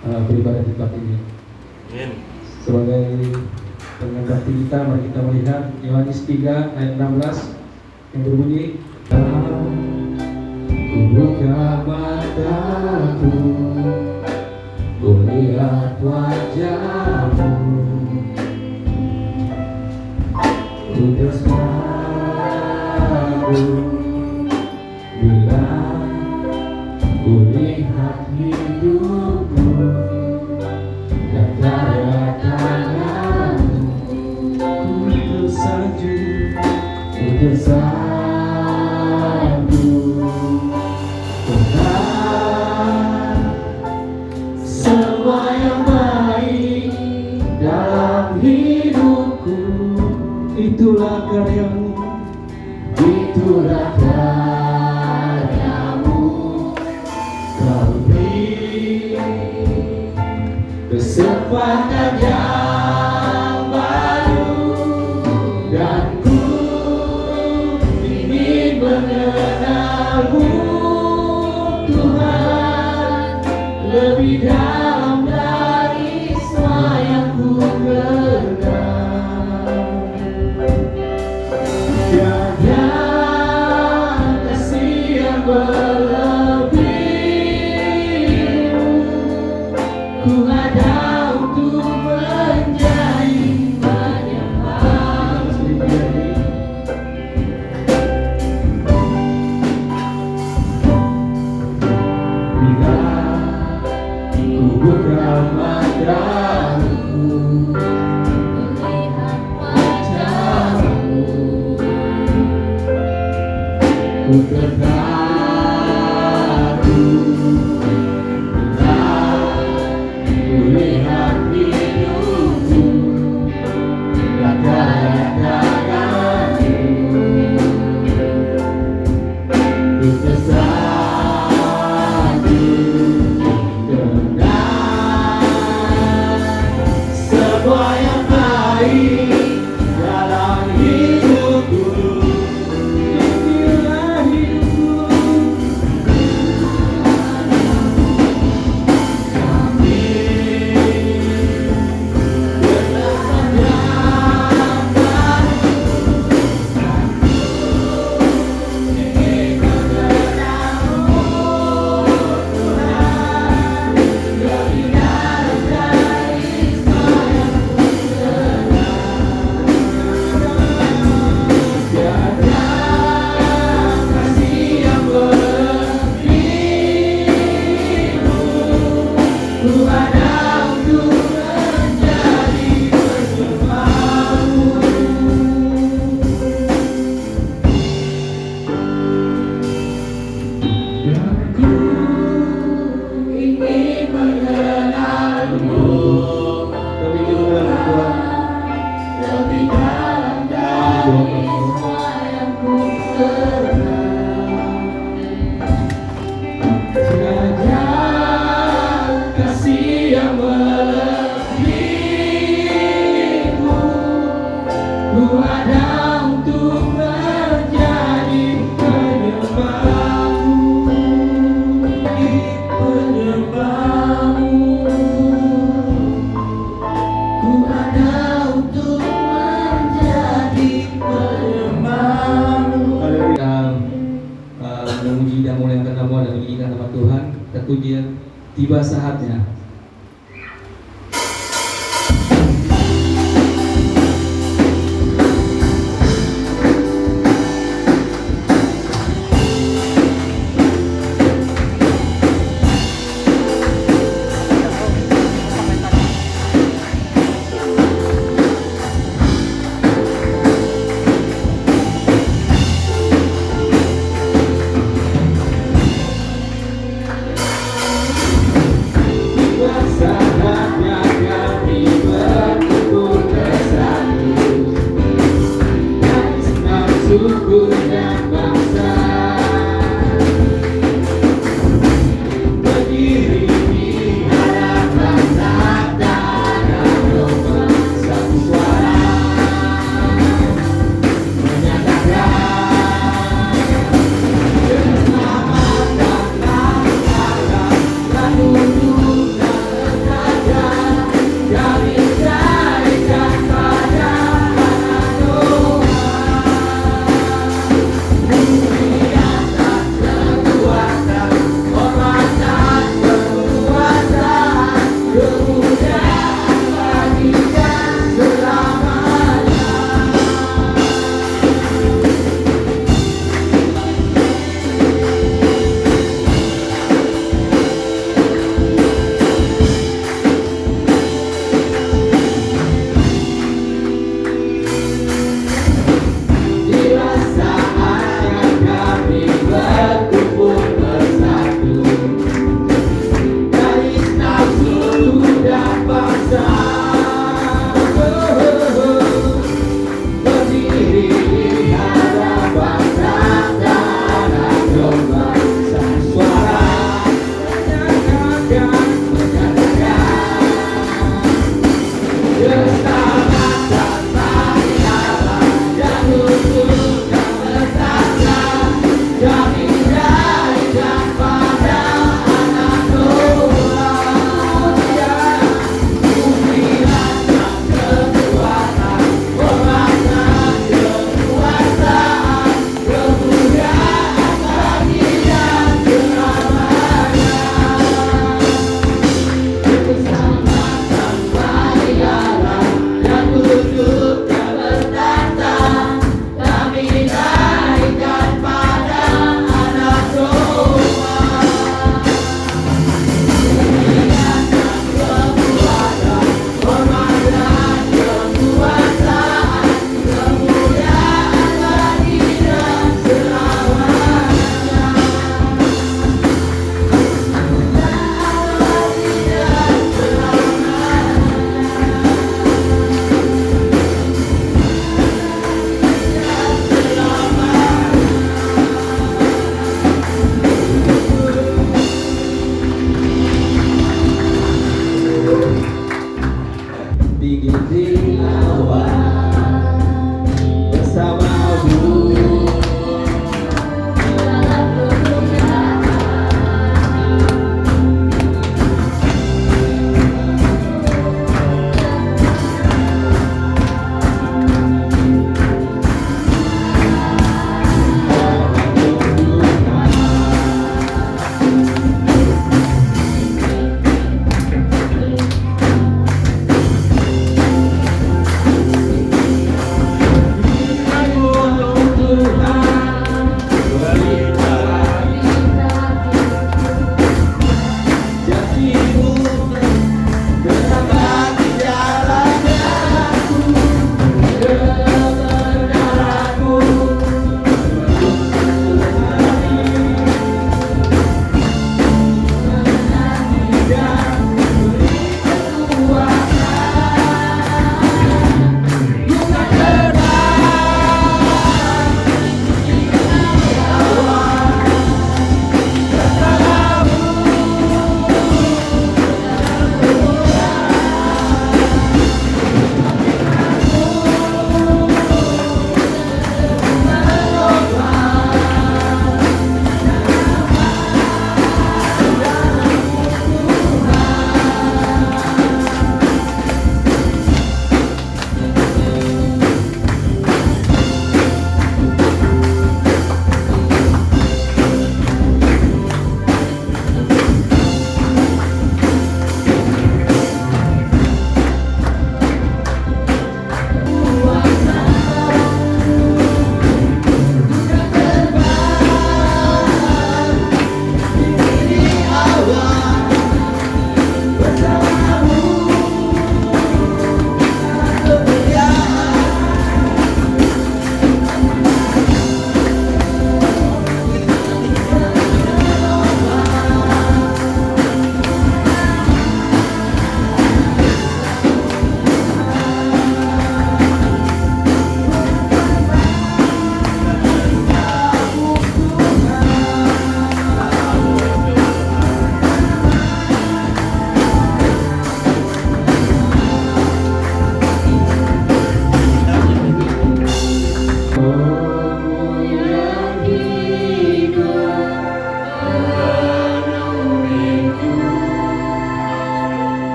beribadah di tempat ini. Amin. Sebagai pengantar kita, mari kita melihat Yohanes 3 ayat 16 yang berbunyi, ku buka mataku, ku lihat wajahmu, ku tersagu bila ku lihat hidupku dan karya tanganmu. Ku tersanjung, ku tersanjung, Tuhan, semua yang baik dalam hidupku, itulah karyamu, itulah karyamu. Kau beri kesempatan yang baru, dan ku ingin mengenalmu, Tuhan, lebih dalam dari semua yang ku kenal. Tiada kasih yang melebihimu, ku ada untuk menjadi penyembahmu. Bila ku buka mataku, melihat wajahmu, ku terharu bila ku lihat hidupku dan karya tanganmu. Ku tersanjung dengan semua yang baik dalam hidupku, itulah hidupku. Kami berdasarkan ingin mengenalmu, Tuhan, lebih dalam dari semua yang ku kenal. Tiada kasih yang melebihimu, ku ada untuk menjadi penyembahmu. Dan ku ingin mengenalmu, lebih dalam dari semua yang ku kenal. Tiada kasih yang melebihimu, ku ada untuk menjadi penyembahmu, penyembahmu. Ku ada untuk menjadi penyembahmu. Kita memuji dan memuliakan nama dan meninggikan nama Tuhan, tentu dia tiba saatnya.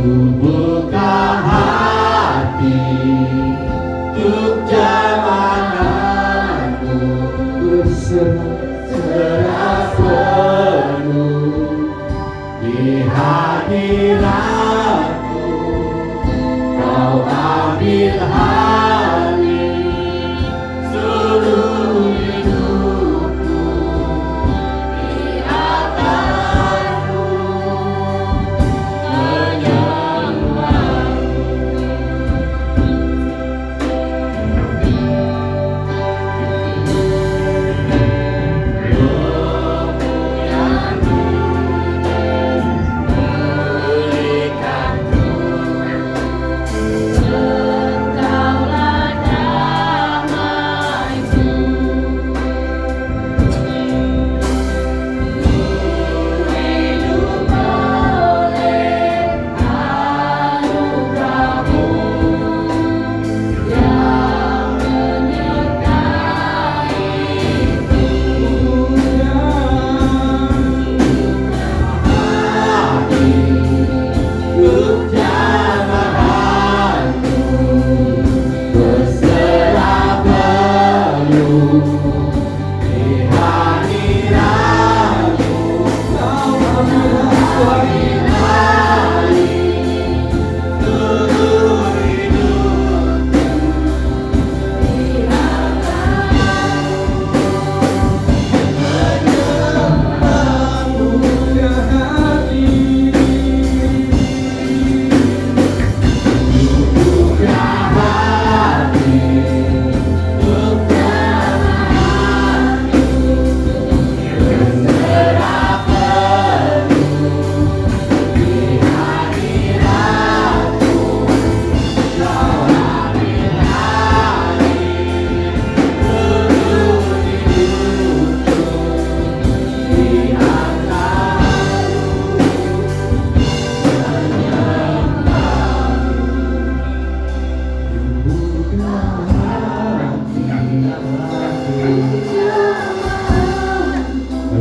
buka hati untuk jamahanmu, berserah penuh di hadiratmu. Kau ambil alih seluruh hidupku, di atasmu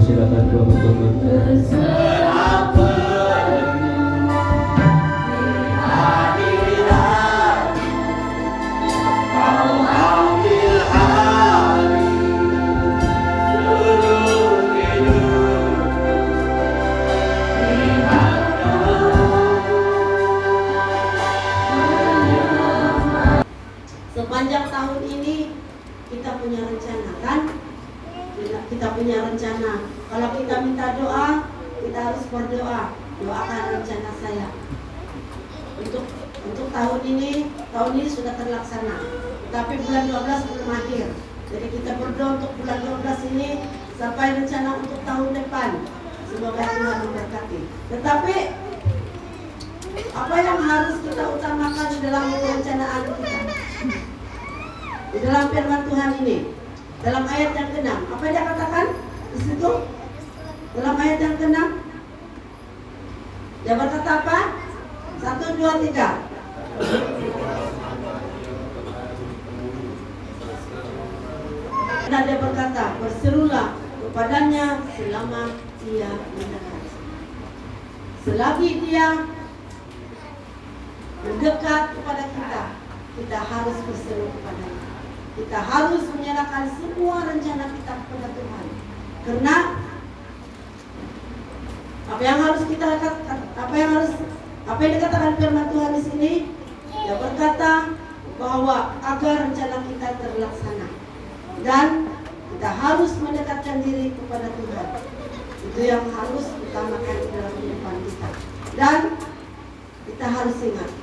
Silakan Tuhan untuk sepanjang tahun ini kita punya rencana kan? Kita punya rencana. Kalau kita minta doa, kita harus berdoa. Doakan rencana saya. Untuk tahun ini sudah terlaksana. Tapi bulan 12 belum akhir. Jadi kita berdoa untuk bulan 12 ini sampai rencana untuk tahun depan. Semoga Tuhan memberkati. Tetapi apa yang harus kita utamakan di dalam perencanaan kita? Di dalam firman Tuhan ini, dalam ayat yang ke-6, apa yang dia katakan di situ? Dalam ayat yang ke-6, dia berkata apa? 1, 2, 3. Dan dia berkata, berserulah kepadanya selama dia mendekat. Selagi dia mendekat kepada kita, kita harus berseru kepadanya. Kita harus menyerahkan semua rencana kita kepada Tuhan. Karena apa yang dikatakan firman Tuhan di sini, dia berkata bahwa agar rencana kita terlaksana dan kita harus mendekatkan diri kepada Tuhan. Itu yang harus utamakan di dalam kehidupan kita. Dan kita harus ingat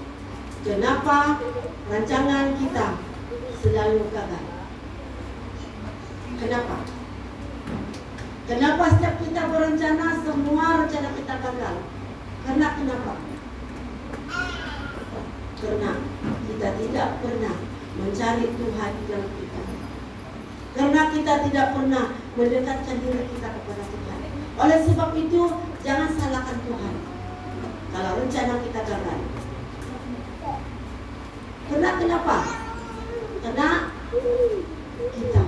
kenapa rancangan kita selalu gagal. Kenapa? Kenapa setiap kita berencana semua rencana kita gagal? Karena kenapa? Karena kita tidak pernah mencari Tuhan di dalam kita. Karena kita tidak pernah mendekatkan diri kita kepada Tuhan. Oleh sebab itu, jangan salahkan Tuhan kalau rencana kita gagal. Karena kenapa? Karena kita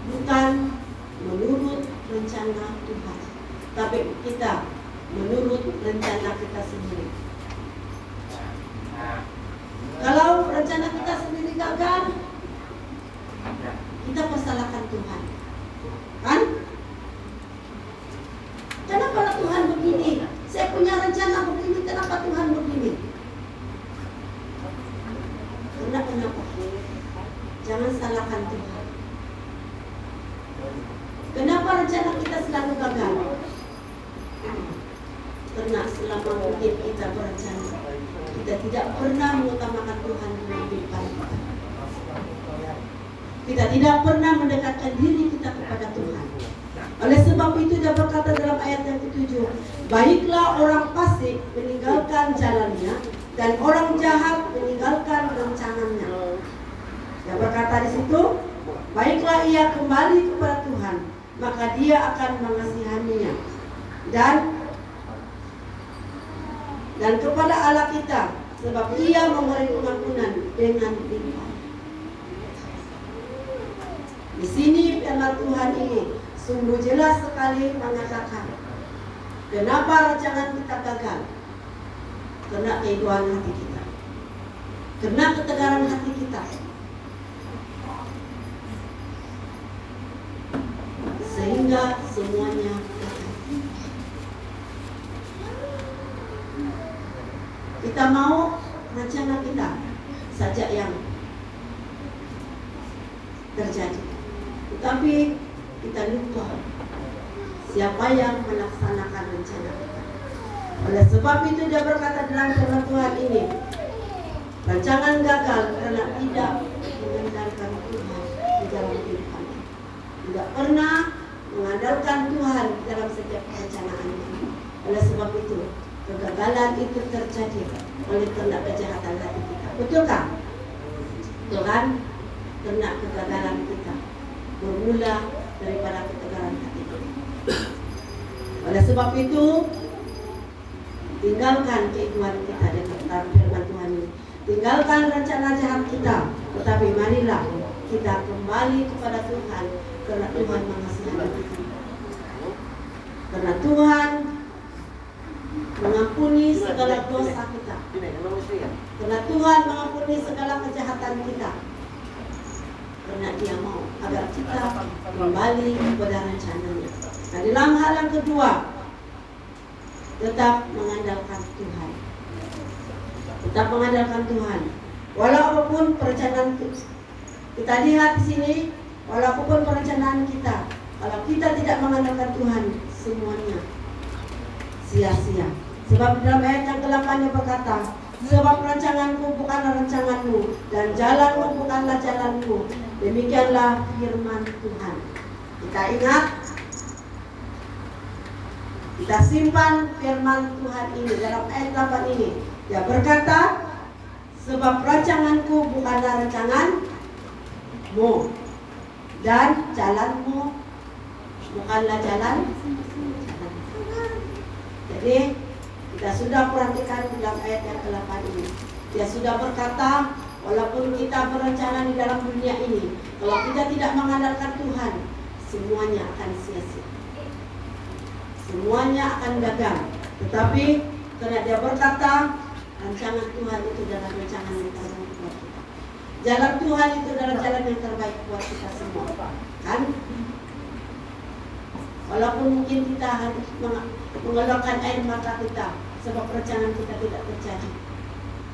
bukan menurut rencana Tuhan, tapi kita menurut rencana kita sendiri. Kalau rencana kita sendiri gagal, kita persalahkan Tuhan, kan? Kenapa Tuhan begini? Saya punya rencana begini, kenapa Tuhan begini? Kenapa? Jangan salahkan Tuhan. Kenapa rencana kita selalu gagal? Karena selama mungkin kita berencana, kita tidak pernah mengutamakan Tuhan dalam kehidupan kita. Kita tidak pernah mendekatkan diri kita kepada Tuhan. Oleh sebab itu dia berkata dalam ayat yang ke-7, baiklah orang fasik meninggalkan jalannya dan orang jahat meninggalkan rencananya. Dia berkata di situ, baiklah ia kembali kepada Tuhan, maka Dia akan mengasihaninya. Dan kepada Allah kita, sebab Ia memberi pengampunan dengan limpah. Di sini firman Tuhan ini sungguh jelas sekali mengatakan, kenapa rancangan kita gagal? Karena keegoan hati kita, karena ketegaran hati kita, sehingga semuanya gagal. Kita mau rencana kita saja yang terjadi, tetapi kita lupa siapa yang melaksanakan rencana kita. Oleh sebab itu dia berkata dalam firman Tuhan ini, rancangan gagal karena tidak mengandalkan Tuhan di dalam kehidupan. Tidak pernah mengandalkan Tuhan dalam setiap perencanaannya. Oleh sebab itu kegagalan itu terjadi oleh karena kejahatan hati kita. Betulkah? Tuhan, karena kegagalan kita bermula daripada ketegaran hati kita. Oleh sebab itu, tinggalkan keegoan kita dengan firman Tuhan ini. Tinggalkan rencana jahat kita, tetapi marilah kita kembali kepada Tuhan, karena Tuhan mengasihani kita. Karena Tuhan mengampuni segala dosa kita. Karena Tuhan mengampuni segala kejahatan kita. Karena Dia mau agar kita kembali kepada rencananya. Nah, dalam hal yang kedua, tetap mengandalkan Tuhan. Tetap mengandalkan Tuhan. Walaupun perencanaan kita lihat di sini, walaupun perencanaan kita, kalau kita tidak mengandalkan Tuhan, semuanya sia-sia. Sebab dalam ayat yang ke-8 dia berkata, sebab rancanganku bukanlah rancanganmu, dan jalanmu bukanlah jalanmu. Demikianlah firman Tuhan. Kita ingat, kita simpan firman Tuhan ini dalam ayat 8 ini. Dia berkata, sebab rancanganku bukanlah rancanganmu, dan jalanmu bukanlah jalan. Jadi kita sudah perhatikan dalam ayat yang ke-8 ini. Dia sudah berkata, walaupun kita berencana di dalam dunia ini, kalau kita tidak mengandalkan Tuhan, semuanya akan sia-sia. Semuanya akan gagal. Tetapi karena dia berkata, rancangan Tuhan itu adalah rancangan yang terbaik buat kita. Jalan Tuhan itu adalah jalan yang terbaik buat kita semua. Kan? Walaupun mungkin kita harus mengeluarkan air mata kita, sebab perencanaan kita tidak terjadi,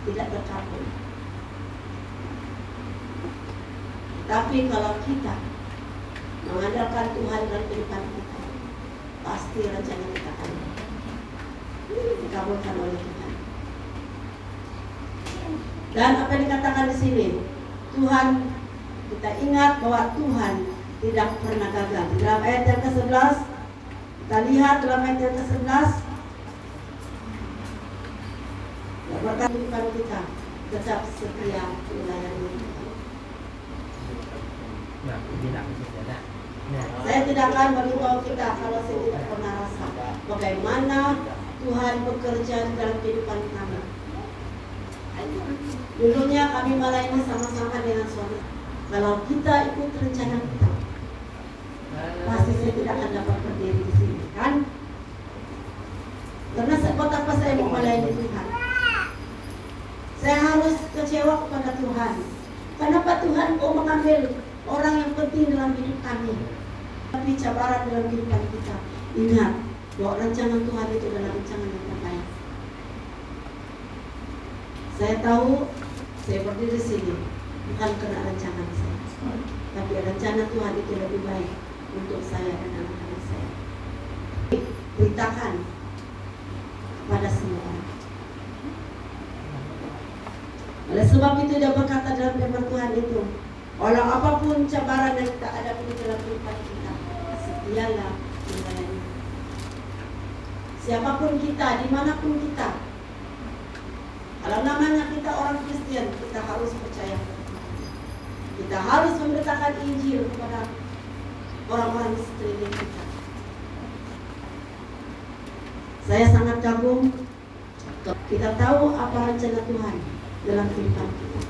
tidak terkabul. Tapi kalau kita mengandalkan Tuhan dalam kehidupan kita, pasti rencana kita akan dikabulkan oleh Tuhan. Dan apa yang dikatakan di sini, Tuhan, kita ingat bahwa Tuhan tidak pernah gagal. Di dalam ayat yang ke-11, kita lihat dalam ayat yang ke-11, berkat kehidupan kita tetap setia melayani Tuhan. Saya tidak akan beritahu kita kalau saya tidak pernah rasa bagaimana Tuhan bekerja di dalam kehidupan kami. Dulunya kami melayani sama-sama dengan suami. Kalau kita ikut rencana kita, pasti saya tidak akan dapat berdiri di sini, kan? Karena buat apa saya mau melayani Tuhan? Saya harus kecewa kepada Tuhan. Kenapa Tuhan kok mengambil orang yang penting dalam hidup kami? Tapi cabaran dalam kehidupan kita. Ingat bahwa rancangan Tuhan itu adalah rancangan yang terbaik. Saya tahu saya berdiri di sini bukan karena rancangan saya, tapi rencana Tuhan itu lebih baik untuk saya dan anak-anak saya. Beritakan kepada semua orang. Oleh sebab itu dia berkata dalam firman Tuhan itu, walau apapun cabaran yang kita hadapi di dalam kehidupan kita, setialah melayani. Siapapun kita, dimanapun kita, kalau namanya kita orang Kristen, kita harus percaya. Kita harus memberitakan Injil kepada orang-orang di sekeliling kita. Saya sangat kagum. Kita tahu apa rencana Tuhan dalam kehidupan kita.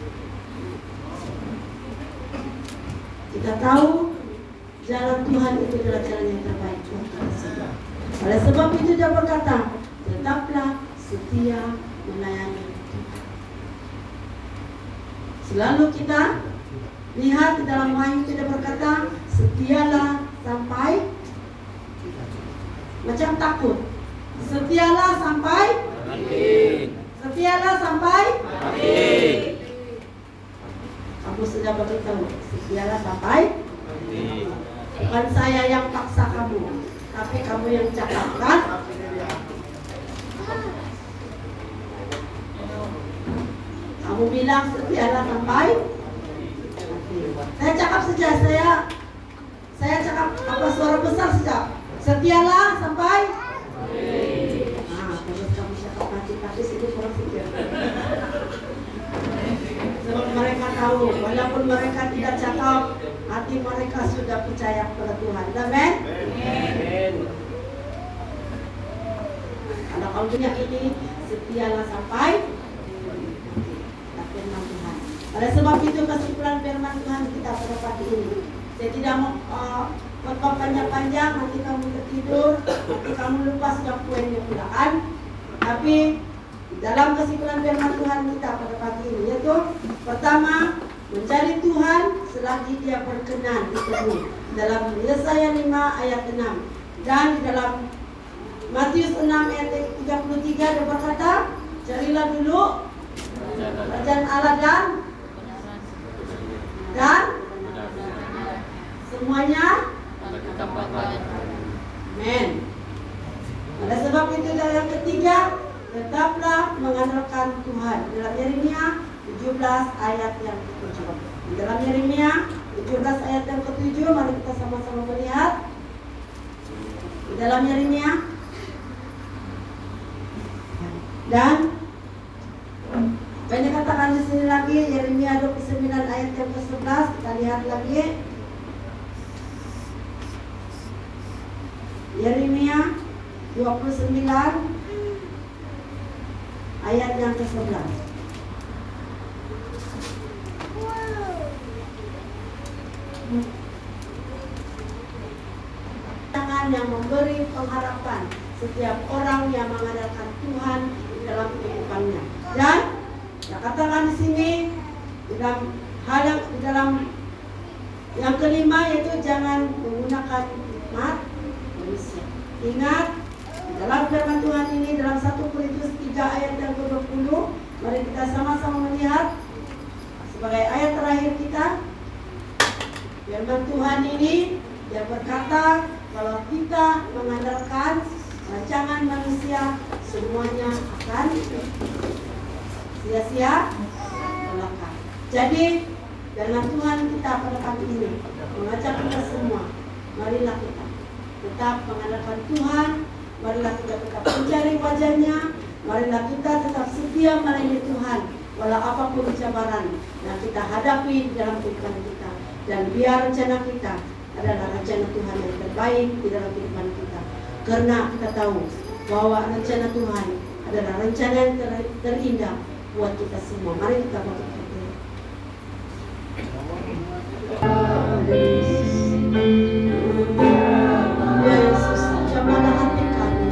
Kita tahu jalan Tuhan itu adalah jalan yang terbaik buat kita semua. Oleh sebab itu dia berkata, tetaplah setia melayani Tuhan. Selalu kita lihat di dalam Wahyu dia berkata, setialah sampai macam takut. Setialah sampai Amin. Setialah sampai Amin. Kamu sudah beritahu, setialah sampai. Amin. Bukan saya yang paksa kamu, tapi kamu yang cakapkan. Kamu bilang setialah sampai. Saya cakap saja, saya cakap apa suara besar saja. Setialah sampai. Terus kamu cakap mati, tapi sini kurang pikir. Sebab mereka tahu, walaupun mereka tidak cakap, hati mereka sudah percaya kepada Tuhan. Amin. Kalau kamu punya ini, setialah sampai firman Tuhan. Oleh sebab itu kesimpulan firman Tuhan kita pada pagi ini. Saya tidak mau khotbah panjang-panjang, nanti kamu tertidur, nanti kamu lupa sudah poinnya pula kan. Tapi dalam kesimpulan firman Tuhan kita pada pagi ini, yaitu pertama, mencari Tuhan selagi dia berkenan ditemui. Dalam Yesaya 5 ayat 6 dan di dalam Matius 6 ayat 33 dia berkata, carilah dulu kerajaan Allah dan semuanya. Amen. Oleh sebab itu yang ketiga, tetaplah mengandalkan Tuhan. Dalam Yeremia 17 ayat yang ke-7. Di dalam Yeremia 17 ayat yang ke-7, mari kita sama-sama melihat. Di dalam Yeremia dan banyak katakan di sini lagi, Yeremia 29 ayat yang ke-11, kita lihat lagi. Yeremia 29 ayat yang ke-11. Tangan yang memberi pengharapan setiap orang yang mengandalkan Tuhan di dalam kehidupannya. Dan katakan di sini di dalam yang kelima yaitu jangan menggunakan hikmat manusia. Ingat dalam firman Tuhan ini dalam 1 Korintus 3 ayat yang ke-20, mari kita sama-sama melihat sebagai ayat terakhir kita. Firman Tuhan ini dia berkata kalau kita mengandalkan rancangan manusia, semuanya akan sia-sia belaka. Jadi dengan Tuhan kita pada pagi ini mengajak kita semua, marilah kita tetap mengandalkan Tuhan, marilah kita tetap mencari wajahnya, marilah kita tetap setia melayani Tuhan walau apapun cabaran yang kita hadapi di dalam kehidupan kita. Dan biar rencana kita adalah rencana Tuhan yang terbaik di dalam kehidupan kita. Karena kita tahu bahwa rencana Tuhan adalah rencana yang terindah buat kita semua. Mari kita berdoa. Yesus, jamalah hati kami.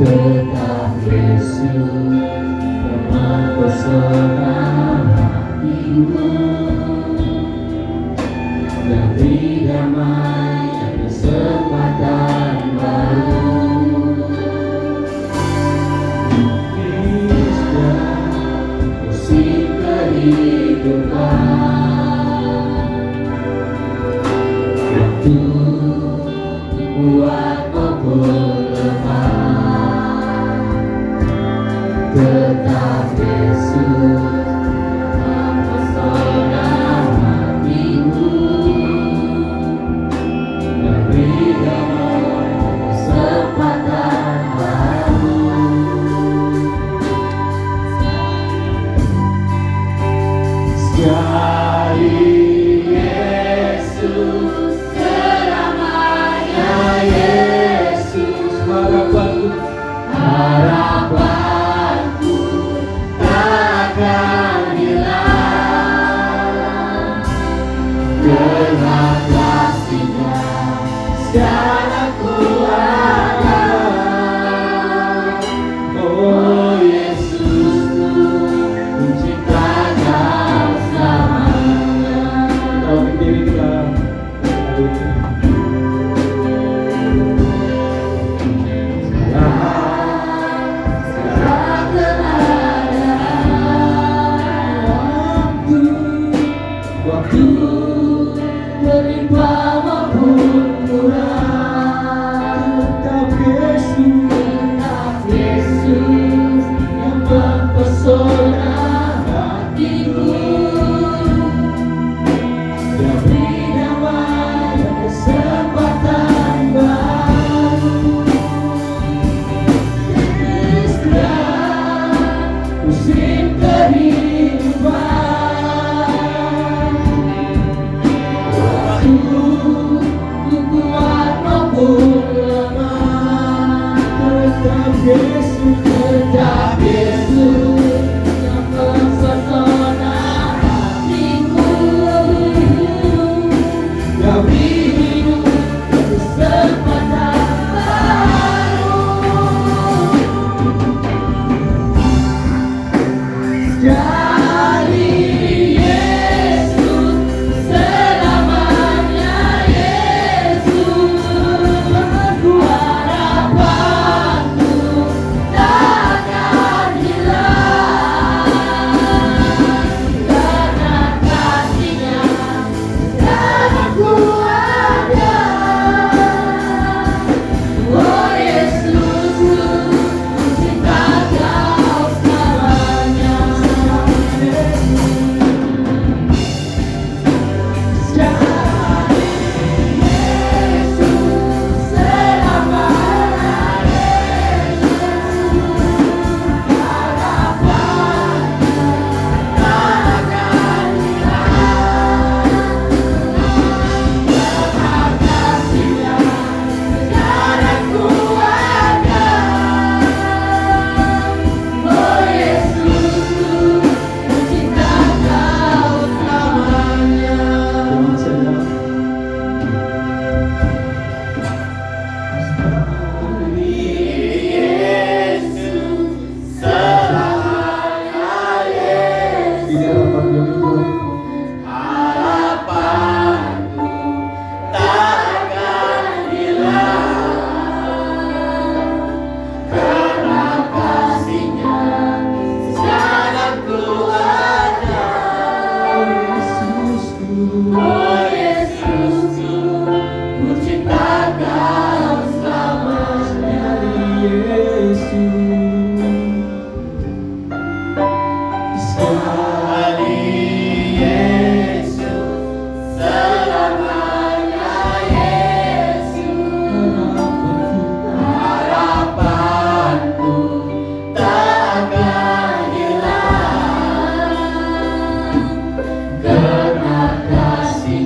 Tetap Yesus yang mempesona hatiku, dari damai dan kesempatan baru. Kristus musim kehidupan, waktu buat maupun lemah, tetap Yesus mempesona hatiku, memberi damai kesempatan baru. Sekali Yesus, selamanya Yesus, harapanku takkan hilang, karena kasih-Nya sekarang ku ada. Oh Yesus, ku cinta Kau selamanya. Kita berdiri, kita waktu berlimpah maupun kurang, tetap Yesus yang mempesona hatiku, demi damai dan kesempatan baru. Kristus musim kehidupan, kuat maupun lemah, tetap Yesus yang mempesona hatiku, demi hidup kesempatan baru. Sekali Yesus, selamanya Yesus, harapanku takkan hilang, karena kasih-Nya sekarang ku ada. Oh Yesus, ku cinta Kau selamanya. Sekali Yesus, selamanya Yesus, harapanku takkan hilang, karena kasih-Nya sekarang ku ada. Oh Yesus, ku cinta Kau selamanya. Yesus, selamanya Yesus, harapanku takkan hilang, karena kasih-Nya sekarang ku ada. Oh Yesus, ku cinta Kau selamanya. Sekali Yesus, selamanya Yesus, harapanku takkan hilang, karena kasih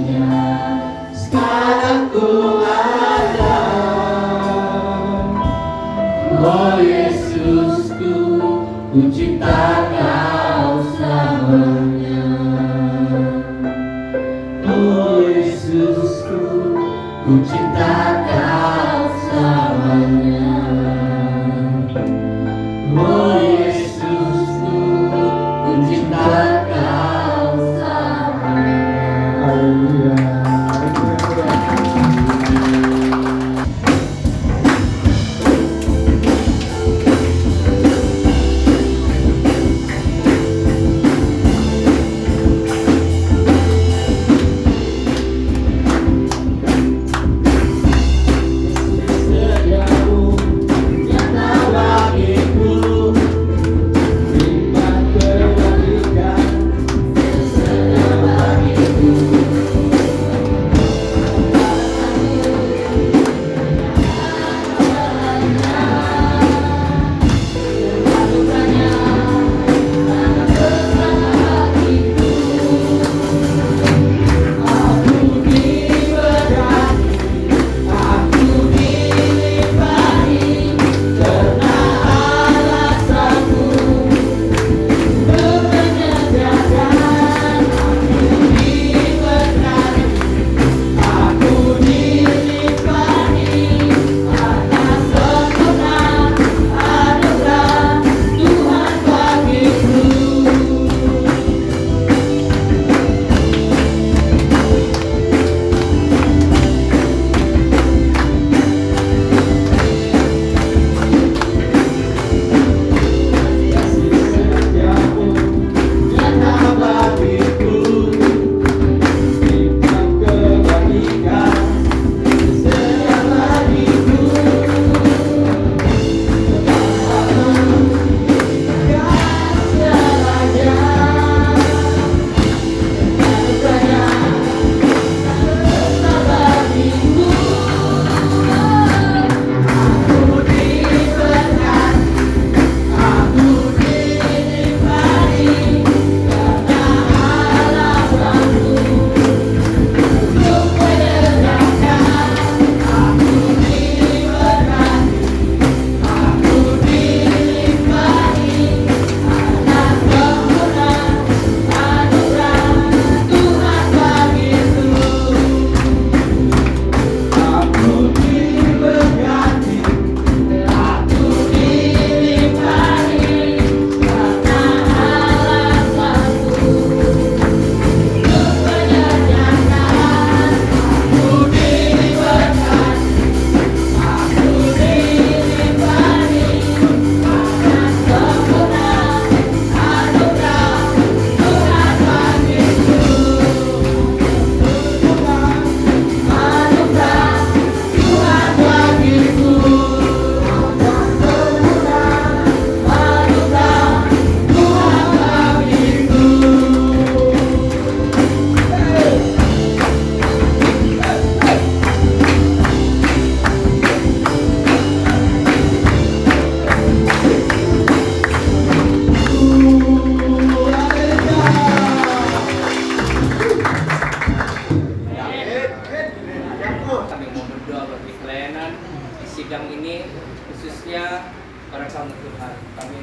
khususnya para kamu Tuhan. Kami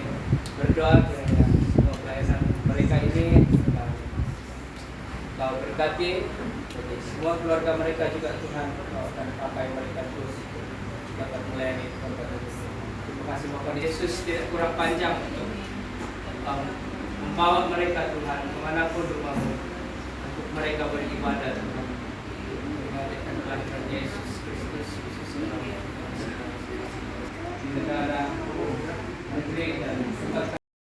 berdoa kiranya semua pelayanan mereka ini Kau berkati, jadi semua keluarga mereka juga Tuhan, dan pakai mereka terus dapat melayani tempat ini. Terima kasih Bapak Yesus, tidak kurang panjang untuk membawa mereka Tuhan kemanapun rumahmu, untuk mereka beribadah Tuhan. Mengajarkan kelahiran Yesus Kristus, di negara, negeri dan tempat